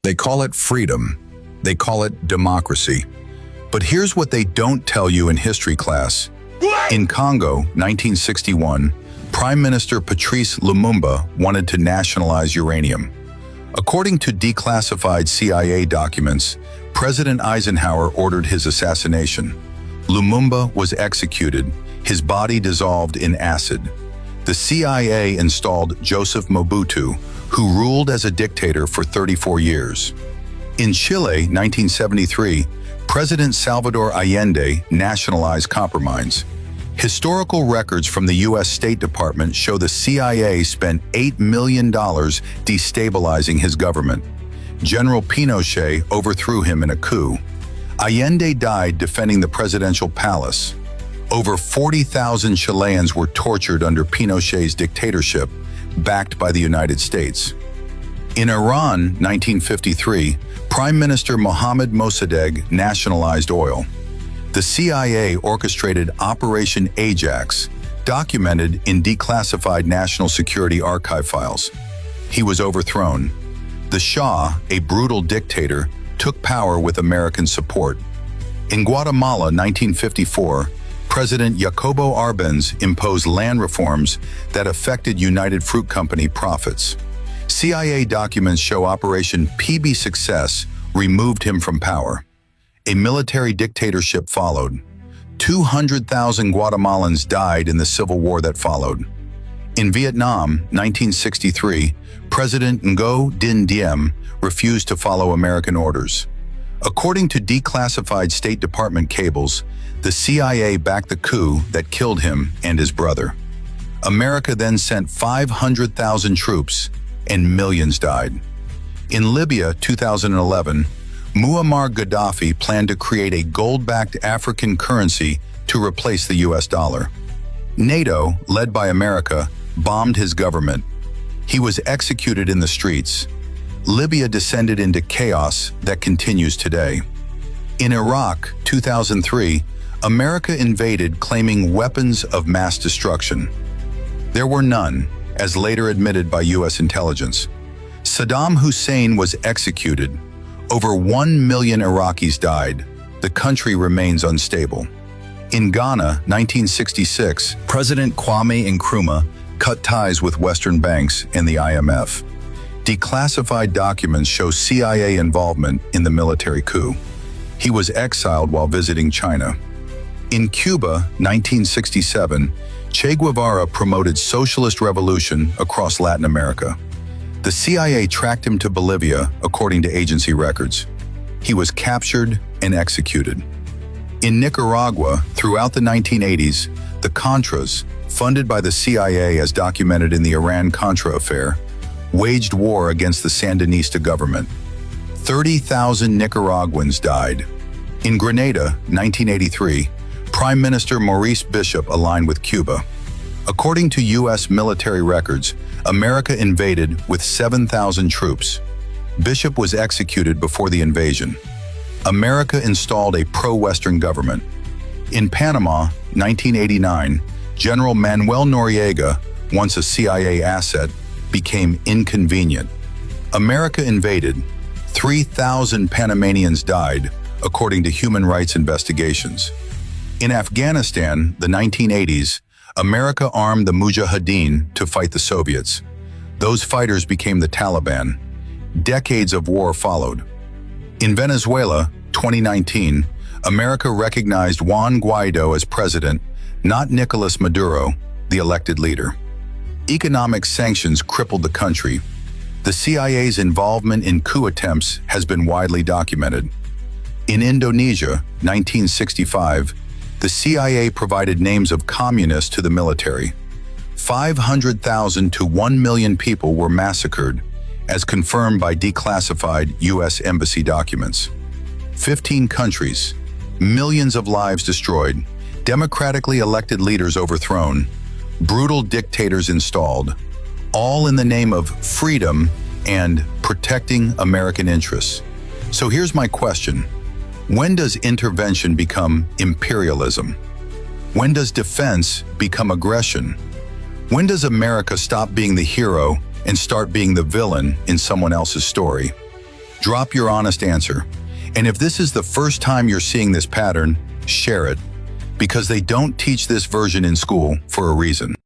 They call it freedom. They call it democracy. But here's what they don't tell you in history class. In Congo, 1961, Prime Minister Patrice Lumumba wanted to nationalize uranium. According to declassified CIA documents, President Eisenhower ordered his assassination. Lumumba was executed, his body dissolved in acid. The CIA installed Joseph Mobutu, who ruled as a dictator for 34 years. In Chile, 1973, President Salvador Allende nationalized copper mines. Historical records from the U.S. State Department show the CIA spent $8 million destabilizing his government. General Pinochet overthrew him in a coup. Allende died defending the presidential palace. Over 40,000 Chileans were tortured under Pinochet's dictatorship, backed by the United States. In Iran, 1953, Prime Minister Mohammad Mossadegh nationalized oil. The CIA orchestrated Operation Ajax, documented in declassified National Security Archive files. He was overthrown. The Shah, a brutal dictator, took power with American support. In Guatemala, 1954, President Jacobo Arbenz imposed land reforms that affected United Fruit Company profits. CIA documents show Operation PB Success removed him from power. A military dictatorship followed. 200,000 Guatemalans died in the civil war that followed. In Vietnam, 1963, President Ngo Dinh Diem refused to follow American orders. According to declassified State Department cables, the CIA backed the coup that killed him and his brother. America then sent 500,000 troops, and millions died. In Libya, 2011, Muammar Gaddafi planned to create a gold-backed African currency to replace the US dollar. NATO, led by America, bombed his government. He was executed in the streets. Libya descended into chaos that continues today. In Iraq, 2003, America invaded claiming weapons of mass destruction. There were none, as later admitted by US intelligence. Saddam Hussein was executed. Over 1 million Iraqis died. The country remains unstable. In Ghana, 1966, President Kwame Nkrumah cut ties with Western banks and the IMF. Declassified documents show CIA involvement in the military coup. He was exiled while visiting China. In Cuba, 1967, Che Guevara promoted socialist revolution across Latin America. The CIA tracked him to Bolivia, according to agency records. He was captured and executed. In Nicaragua, throughout the 1980s, the Contras, funded by the CIA as documented in the Iran-Contra affair, waged war against the Sandinista government. 30,000 Nicaraguans died. In Grenada, 1983, Prime Minister Maurice Bishop aligned with Cuba. According to U.S. military records, America invaded with 7,000 troops. Bishop was executed before the invasion. America installed a pro-Western government. In Panama, 1989, General Manuel Noriega, once a CIA asset, became inconvenient. America invaded. 3,000 Panamanians died, according to human rights investigations. In Afghanistan, the 1980s, America armed the Mujahideen to fight the Soviets. Those fighters became the Taliban. Decades of war followed. In Venezuela, 2019, America recognized Juan Guaido as president, not Nicolas Maduro, the elected leader. Economic sanctions crippled the country. The CIA's involvement in coup attempts has been widely documented. In Indonesia, 1965, the CIA provided names of communists to the military. 500,000 to 1 million people were massacred, as confirmed by declassified U.S. Embassy documents. 15 countries, millions of lives destroyed, democratically elected leaders overthrown, brutal dictators installed, all in the name of freedom and protecting American interests. So here's my question. When does intervention become imperialism? When does defense become aggression? When does America stop being the hero and start being the villain in someone else's story? Drop your honest answer. And if this is the first time you're seeing this pattern, share it, because they don't teach this version in school for a reason.